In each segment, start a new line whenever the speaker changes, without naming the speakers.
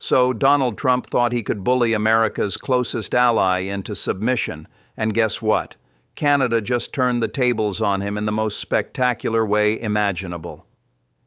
So Donald Trump thought he could bully America's closest ally into submission, and guess what? Canada just turned the tables on him in the most spectacular way imaginable.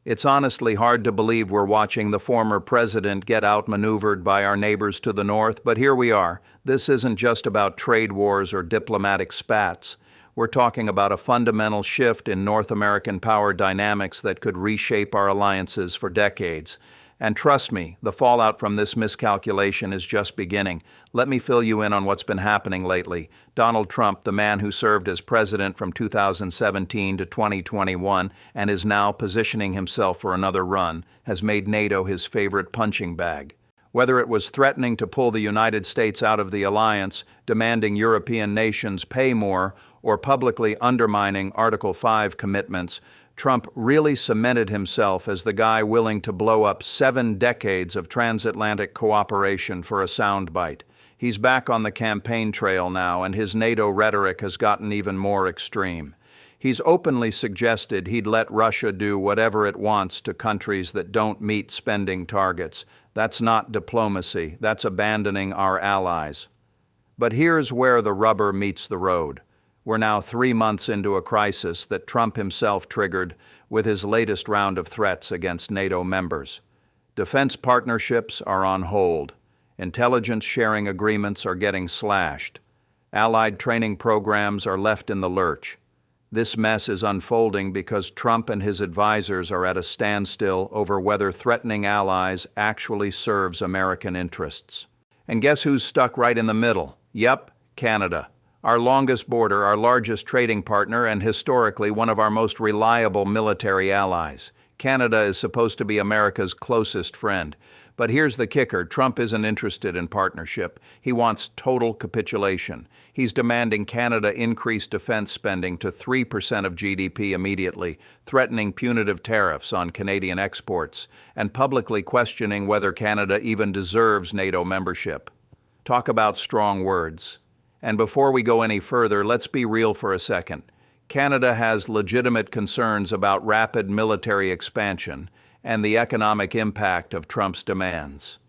It's honestly hard to believe we're watching the former president get outmaneuvered by our neighbors to the north, but here we are. This isn't just about trade wars or diplomatic spats. We're talking about a fundamental shift in North American power dynamics that could reshape our alliances for decades. And trust me, the fallout from this miscalculation is just beginning. Let me fill you in on what's been happening lately. Donald Trump, the man who served as president from 2017 to 2021 and is now positioning himself for another run, has made NATO his favorite punching bag. Whether it was threatening to pull the United States out of the alliance, demanding European nations pay more, or publicly undermining Article 5 commitments, Trump really cemented himself as the guy willing to blow up 7 decades of transatlantic cooperation for a soundbite. He's back on the campaign trail now, and his NATO rhetoric has gotten even more extreme. He's openly suggested he'd let Russia do whatever it wants to countries that don't meet spending targets. That's not diplomacy, that's abandoning our allies. But here's where the rubber meets the road. We're now 3 months into a crisis that Trump himself triggered with his latest round of threats against NATO members. Defense partnerships are on hold. Intelligence sharing agreements are getting slashed. Allied training programs are left in the lurch. This mess is unfolding because Trump and his advisors are at a standstill over whether threatening allies actually serves American interests. And guess who's stuck right in the middle? Yep, Canada. Our longest border, our largest trading partner, and historically one of our most reliable military allies. Canada is supposed to be America's closest friend. But here's the kicker, Trump isn't interested in partnership. He wants total capitulation. He's demanding Canada increase defense spending to 3% of GDP immediately, threatening punitive tariffs on Canadian exports, and publicly questioning whether Canada even deserves NATO membership. Talk about strong words. And before we go any further, let's be real for a second. Canada has legitimate concerns about rapid military expansion and the economic impact of Trump's demands.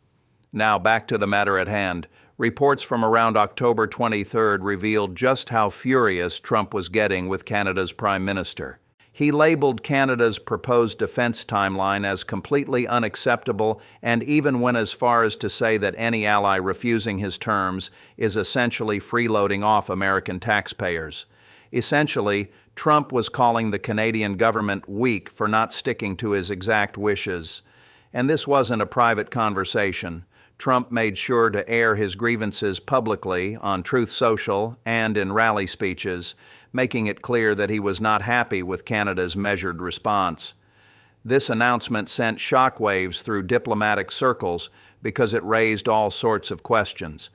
Now, back to the matter at hand. Reports from around October 23rd revealed just how furious Trump was getting with Canada's Prime Minister. He labeled Canada's proposed defense timeline as completely unacceptable and even went as far as to say that any ally refusing his terms is essentially freeloading off American taxpayers. Essentially, Trump was calling the Canadian government weak for not sticking to his exact wishes. And this wasn't a private conversation. Trump made sure to air his grievances publicly on Truth Social and in rally speeches, making it clear that he was not happy with Canada's measured response. This announcement sent shockwaves through diplomatic circles because it raised all sorts of questions.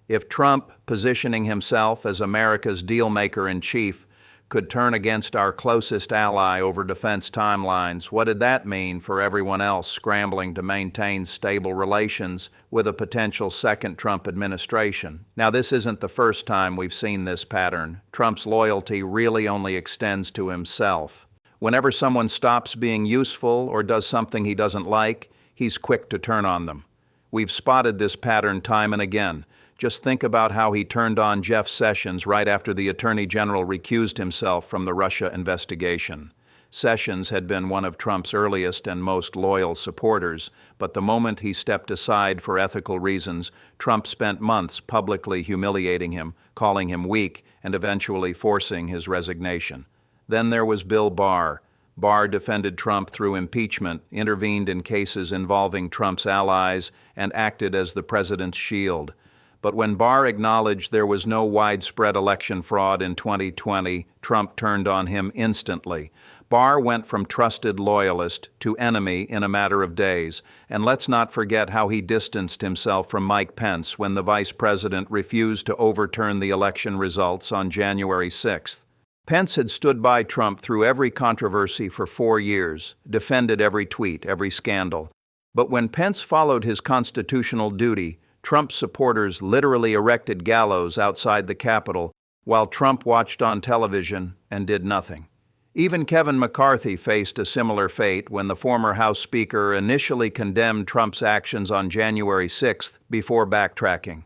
If Trump, positioning himself as America's deal-maker-in-chief, could turn against our closest ally over defense timelines, what did that mean for everyone else scrambling to maintain stable relations with a potential second Trump administration? Now, this isn't the first time we've seen this pattern. Trump's loyalty really only extends to himself. Whenever someone stops being useful or does something he doesn't like, he's quick to turn on them. We've spotted this pattern time and again. Just think about how he turned on Jeff Sessions right after the Attorney General recused himself from the Russia investigation. Sessions had been one of Trump's earliest and most loyal supporters, but the moment he stepped aside for ethical reasons, Trump spent months publicly humiliating him, calling him weak, and eventually forcing his resignation. Then there was Bill Barr. Barr defended Trump through impeachment, intervened in cases involving Trump's allies, and acted as the president's shield. But when Barr acknowledged there was no widespread election fraud in 2020, Trump turned on him instantly. Barr went from trusted loyalist to enemy in a matter of days. And let's not forget how he distanced himself from Mike Pence when the vice president refused to overturn the election results on January 6th. Pence had stood by Trump through every controversy for 4 years, defended every tweet, every scandal. But when Pence followed his constitutional duty, Trump supporters literally erected gallows outside the Capitol while Trump watched on television and did nothing. Even Kevin McCarthy faced a similar fate when the former House Speaker initially condemned Trump's actions on January 6th before backtracking.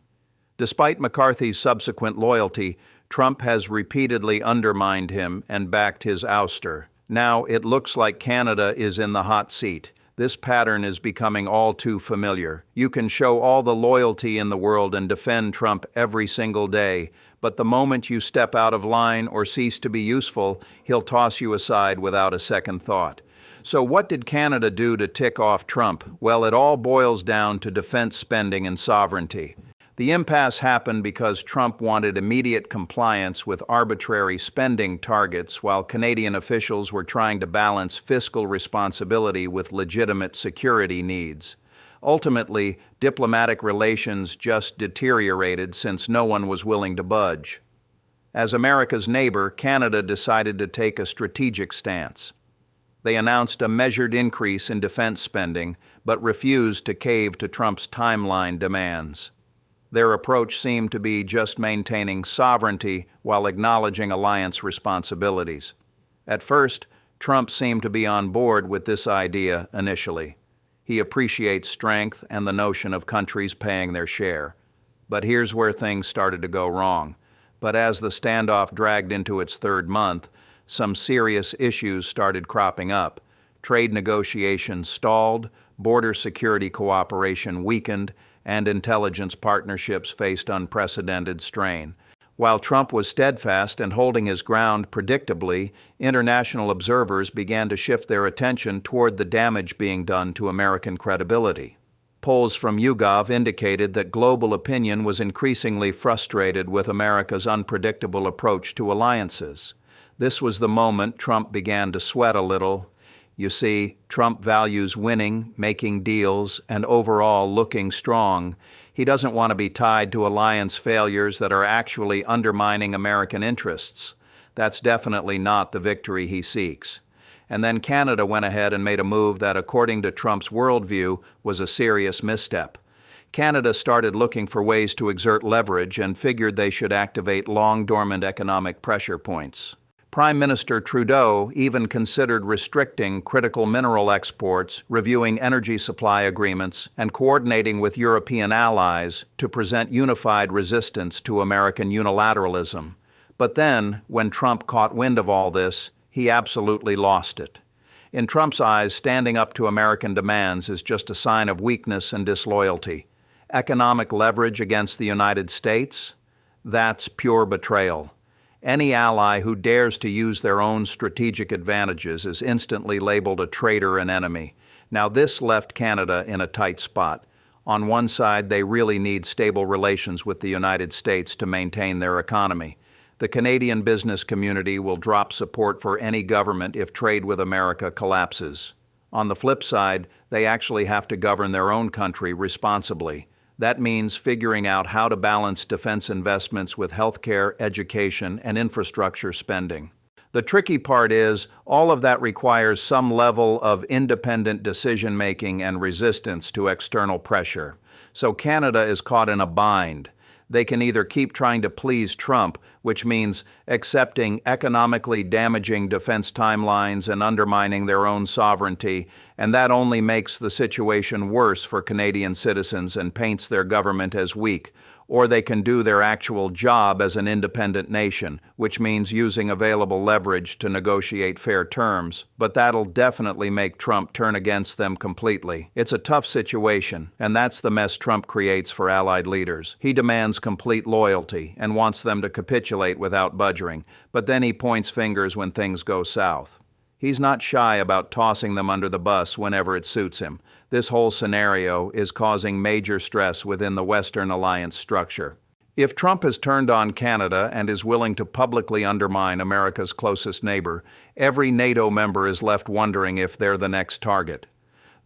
Despite McCarthy's subsequent loyalty, Trump has repeatedly undermined him and backed his ouster. Now it looks like Canada is in the hot seat. This pattern is becoming all too familiar. You can show all the loyalty in the world and defend Trump every single day, but the moment you step out of line or cease to be useful, he'll toss you aside without a second thought. So what did Canada do to tick off Trump? Well, it all boils down to defense spending and sovereignty. The impasse happened because Trump wanted immediate compliance with arbitrary spending targets while Canadian officials were trying to balance fiscal responsibility with legitimate security needs. Ultimately, diplomatic relations just deteriorated since no one was willing to budge. As America's neighbor, Canada decided to take a strategic stance. They announced a measured increase in defense spending, but refused to cave to Trump's timeline demands. Their approach seemed to be just maintaining sovereignty while acknowledging alliance responsibilities. At first, Trump seemed to be on board with this idea initially. He appreciates strength and the notion of countries paying their share. But here's where things started to go wrong. But as the standoff dragged into its third month, some serious issues started cropping up. Trade negotiations stalled, border security cooperation weakened, and intelligence partnerships faced unprecedented strain. While Trump was steadfast and holding his ground predictably, international observers began to shift their attention toward the damage being done to American credibility. Polls from YouGov indicated that global opinion was increasingly frustrated with America's unpredictable approach to alliances. This was the moment Trump began to sweat a little. You see, Trump values winning, making deals, and overall looking strong. He doesn't want to be tied to alliance failures that are actually undermining American interests. That's definitely not the victory he seeks. And then Canada went ahead and made a move that, according to Trump's worldview, was a serious misstep. Canada started looking for ways to exert leverage and figured they should activate long-dormant economic pressure points. Prime Minister Trudeau even considered restricting critical mineral exports, reviewing energy supply agreements, and coordinating with European allies to present unified resistance to American unilateralism. But then, when Trump caught wind of all this, he absolutely lost it. In Trump's eyes, standing up to American demands is just a sign of weakness and disloyalty. Economic leverage against the United States? That's pure betrayal. Any ally who dares to use their own strategic advantages is instantly labeled a traitor and enemy. Now, this left Canada in a tight spot. On one side, they really need stable relations with the United States to maintain their economy. The Canadian business community will drop support for any government if trade with America collapses. On the flip side, they actually have to govern their own country responsibly. That means figuring out how to balance defense investments with healthcare, education, and infrastructure spending. The tricky part is, all of that requires some level of independent decision-making and resistance to external pressure. So Canada is caught in a bind. They can either keep trying to please Trump, which means accepting economically damaging defense timelines and undermining their own sovereignty, and that only makes the situation worse for Canadian citizens and paints their government as weak. Or they can do their actual job as an independent nation, which means using available leverage to negotiate fair terms, but that'll definitely make Trump turn against them completely. It's a tough situation, and that's the mess Trump creates for allied leaders. He demands complete loyalty and wants them to capitulate without budging, but then he points fingers when things go south. He's not shy about tossing them under the bus whenever it suits him. This whole scenario is causing major stress within the Western alliance structure. If Trump has turned on Canada and is willing to publicly undermine America's closest neighbor, every NATO member is left wondering if they're the next target.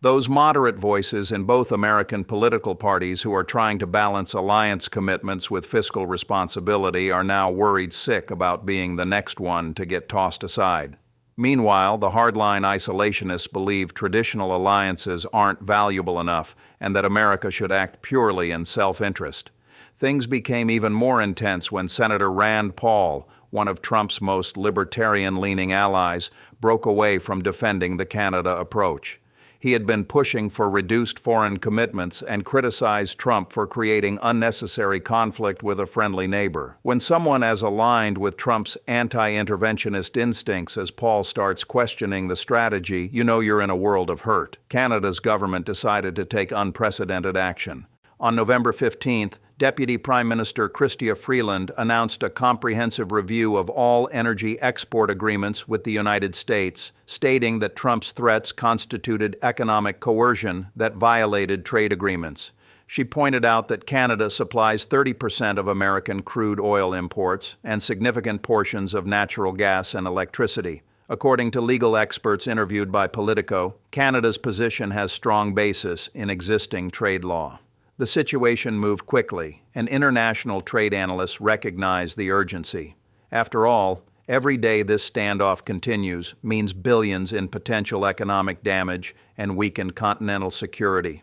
Those moderate voices in both American political parties who are trying to balance alliance commitments with fiscal responsibility are now worried sick about being the next one to get tossed aside. Meanwhile, the hardline isolationists believe traditional alliances aren't valuable enough and that America should act purely in self-interest. Things became even more intense when Senator Rand Paul, one of Trump's most libertarian-leaning allies, broke away from defending the Canada approach. He had been pushing for reduced foreign commitments and criticized Trump for creating unnecessary conflict with a friendly neighbor. When someone as aligned with Trump's anti-interventionist instincts as Paul starts questioning the strategy, you know you're in a world of hurt. Canada's government decided to take unprecedented action. On November 15th, Deputy Prime Minister Chrystia Freeland announced a comprehensive review of all energy export agreements with the United States, stating that Trump's threats constituted economic coercion that violated trade agreements. She pointed out that Canada supplies 30% of American crude oil imports and significant portions of natural gas and electricity. According to legal experts interviewed by Politico, Canada's position has strong basis in existing trade law. The situation moved quickly, and international trade analysts recognize the urgency. After all, every day this standoff continues means billions in potential economic damage and weakened continental security.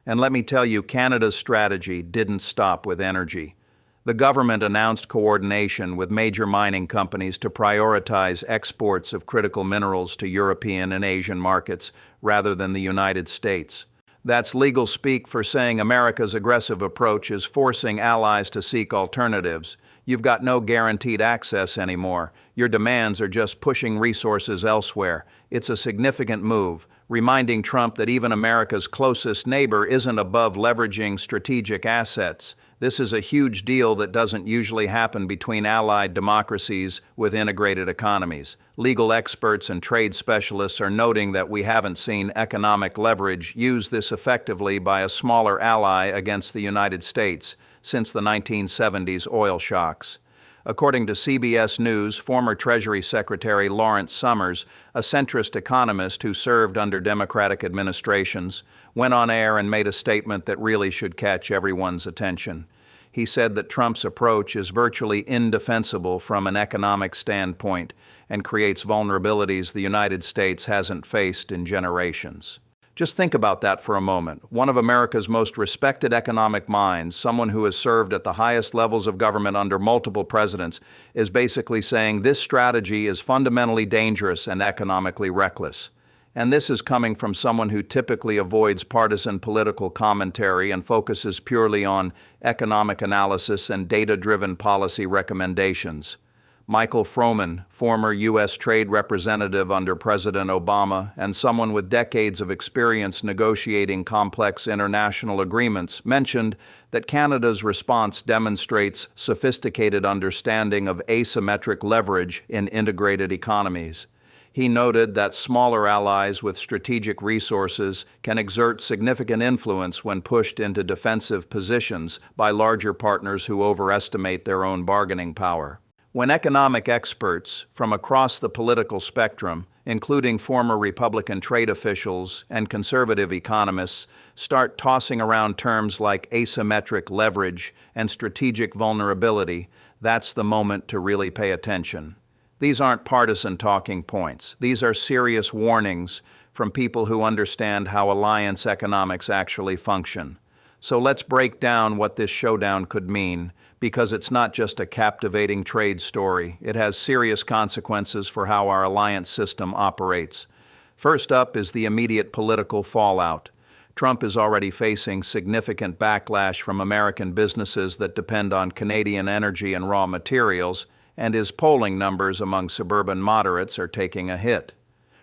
And let me tell you, Canada's strategy didn't stop with energy. The government announced coordination with major mining companies to prioritize exports of critical minerals to European and Asian markets rather than the United States. That's legal speak for saying America's aggressive approach is forcing allies to seek alternatives. You've got no guaranteed access anymore. Your demands are just pushing resources elsewhere. It's a significant move, reminding Trump that even America's closest neighbor isn't above leveraging strategic assets. This is a huge deal that doesn't usually happen between allied democracies with integrated economies. Legal experts and trade specialists are noting that we haven't seen economic leverage used this effectively by a smaller ally against the United States since the 1970s oil shocks. According to CBS News, former Treasury Secretary Lawrence Summers, a centrist economist who served under Democratic administrations, went on air and made a statement that really should catch everyone's attention. He said that Trump's approach is virtually indefensible from an economic standpoint and creates vulnerabilities the United States hasn't faced in generations. Just think about that for a moment. One of America's most respected economic minds, someone who has served at the highest levels of government under multiple presidents, is basically saying this strategy is fundamentally dangerous and economically reckless. And this is coming from someone who typically avoids partisan political commentary and focuses purely on economic analysis and data-driven policy recommendations. Michael Froman, former U.S. Trade Representative under President Obama and someone with decades of experience negotiating complex international agreements, mentioned that Canada's response demonstrates sophisticated understanding of asymmetric leverage in integrated economies. He noted that smaller allies with strategic resources can exert significant influence when pushed into defensive positions by larger partners who overestimate their own bargaining power. When economic experts from across the political spectrum, including former Republican trade officials and conservative economists, start tossing around terms like asymmetric leverage and strategic vulnerability, that's the moment to really pay attention. These aren't partisan talking points. These are serious warnings from people who understand how alliance economics actually function. So let's break down what this showdown could mean, because it's not just a captivating trade story. It has serious consequences for how our alliance system operates. First up is the immediate political fallout. Trump is already facing significant backlash from American businesses that depend on Canadian energy and raw materials, and his polling numbers among suburban moderates are taking a hit.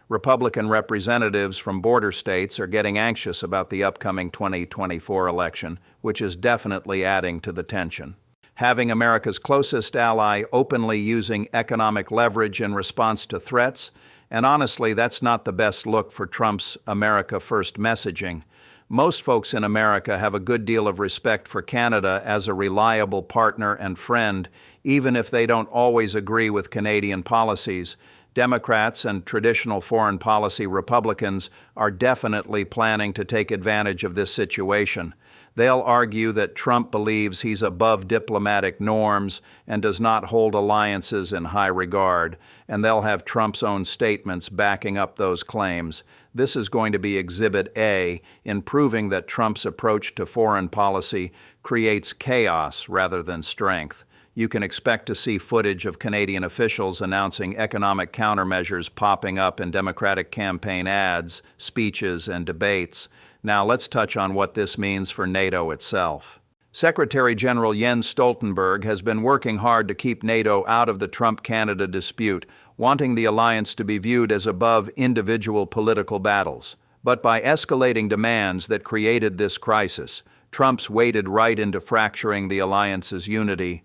Republican representatives from border states are getting anxious about the upcoming 2024 election, which is definitely adding to the tension. Having America's closest ally openly using economic leverage in response to threats, and honestly, that's not the best look for Trump's America First messaging. Most folks in America have a good deal of respect for Canada as a reliable partner and friend, even if they don't always agree with Canadian policies. Democrats and traditional foreign policy Republicans are definitely planning to take advantage of this situation. They'll argue that Trump believes he's above diplomatic norms and does not hold alliances in high regard, and they'll have Trump's own statements backing up those claims. This is going to be Exhibit A in proving that Trump's approach to foreign policy creates chaos rather than strength. You can expect to see footage of Canadian officials announcing economic countermeasures popping up in Democratic campaign ads, speeches, and debates. Now let's touch on what this means for NATO itself. Secretary General Jens Stoltenberg has been working hard to keep NATO out of the Trump-Canada dispute, wanting the alliance to be viewed as above individual political battles. But by escalating demands that created this crisis, Trump's waded right into fracturing the alliance's unity.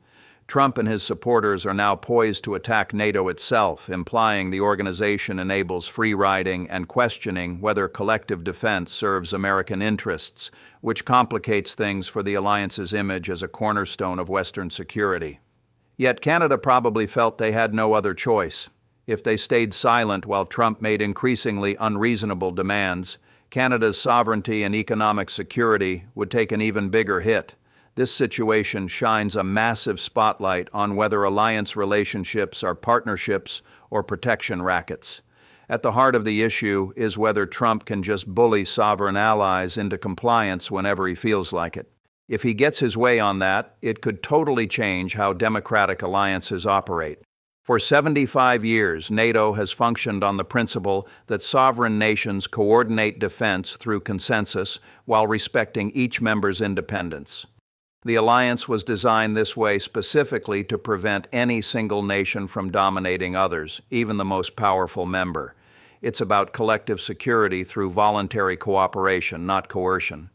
Trump and his supporters are now poised to attack NATO itself, implying the organization enables free-riding and questioning whether collective defense serves American interests, which complicates things for the alliance's image as a cornerstone of Western security. Yet Canada probably felt they had no other choice. If they stayed silent while Trump made increasingly unreasonable demands, Canada's sovereignty and economic security would take an even bigger hit. This situation shines a massive spotlight on whether alliance relationships are partnerships or protection rackets. At the heart of the issue is whether Trump can just bully sovereign allies into compliance whenever he feels like it. If he gets his way on that, it could totally change how democratic alliances operate. For 75 years, NATO has functioned on the principle that sovereign nations coordinate defense through consensus while respecting each member's independence. The alliance was designed this way specifically to prevent any single nation from dominating others, even the most powerful member. It's about collective security through voluntary cooperation, not coercion.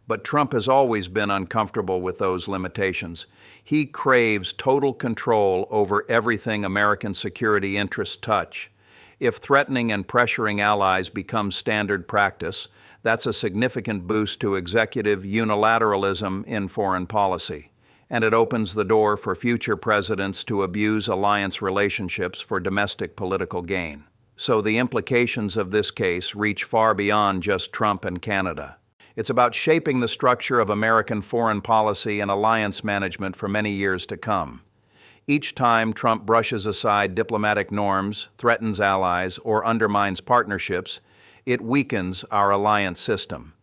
But Trump has always been uncomfortable with those limitations. He craves total control over everything American security interests touch. If threatening and pressuring allies becomes standard practice, that's a significant boost to executive unilateralism in foreign policy, and it opens the door for future presidents to abuse alliance relationships for domestic political gain. So the implications of this case reach far beyond just Trump and Canada. It's about shaping the structure of American foreign policy and alliance management for many years to come. Each time Trump brushes aside diplomatic norms, threatens allies, or undermines partnerships, it weakens our alliance system.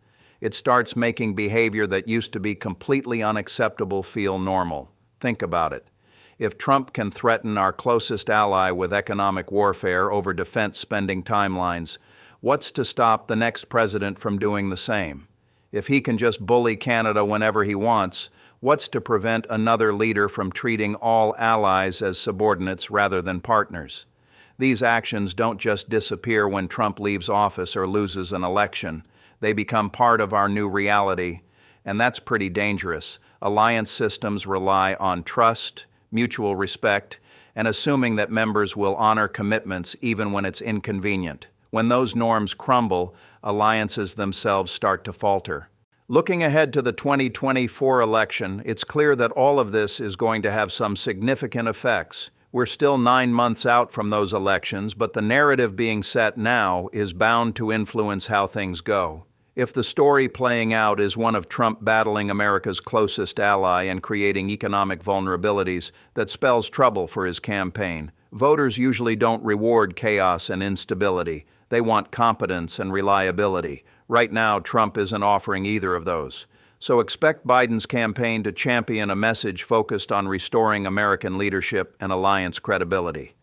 It starts making behavior that used to be completely unacceptable feel normal. Think about it. If Trump can threaten our closest ally with economic warfare over defense spending timelines, what's to stop the next president from doing the same? If he can just bully Canada whenever he wants, what's to prevent another leader from treating all allies as subordinates rather than partners? These actions don't just disappear when Trump leaves office or loses an election. They become part of our new reality, and that's pretty dangerous. Alliance systems rely on trust, mutual respect, and assuming that members will honor commitments even when it's inconvenient. When those norms crumble, alliances themselves start to falter. Looking ahead to the 2024 election, it's clear that all of this is going to have some significant effects. We're still 9 months out from those elections, but the narrative being set now is bound to influence how things go. If the story playing out is one of Trump battling America's closest ally and creating economic vulnerabilities that spells trouble for his campaign, voters usually don't reward chaos and instability. They want competence and reliability. Right now, Trump isn't offering either of those. So expect Biden's campaign to champion a message focused on restoring American leadership and alliance credibility.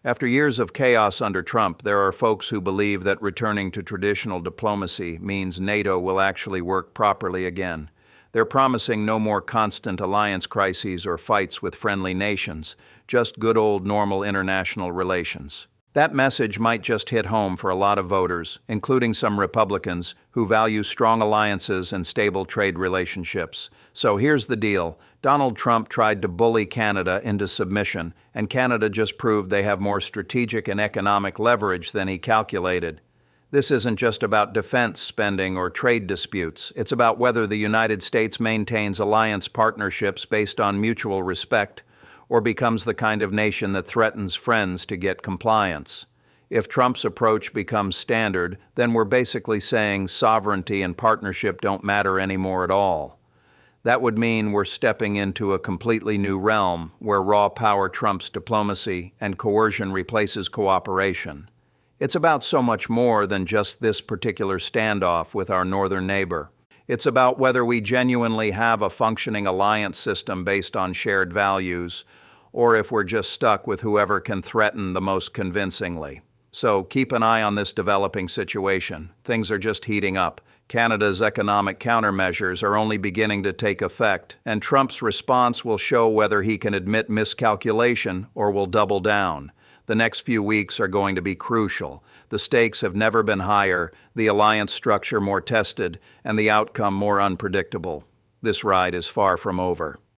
After years of chaos under Trump, there are folks who believe that returning to traditional diplomacy means NATO will actually work properly again. They're promising no more constant alliance crises or fights with friendly nations, just good old normal international relations. That message might just hit home for a lot of voters, including some Republicans who value strong alliances and stable trade relationships. So here's the deal. Donald Trump tried to bully Canada into submission, and Canada just proved they have more strategic and economic leverage than he calculated. This isn't just about defense spending or trade disputes. It's about whether the United States maintains alliance partnerships based on mutual respect, or becomes the kind of nation that threatens friends to get compliance. If Trump's approach becomes standard, then we're basically saying sovereignty and partnership don't matter anymore at all. That would mean we're stepping into a completely new realm where raw power trumps diplomacy and coercion replaces cooperation. It's about so much more than just this particular standoff with our northern neighbor. It's about whether we genuinely have a functioning alliance system based on shared values, or if we're just stuck with whoever can threaten the most convincingly. So keep an eye on this developing situation. Things are just heating up. Canada's economic countermeasures are only beginning to take effect, and Trump's response will show whether he can admit miscalculation or will double down. The next few weeks are going to be crucial. The stakes have never been higher, the alliance structure more tested, and the outcome more unpredictable. This ride is far from over.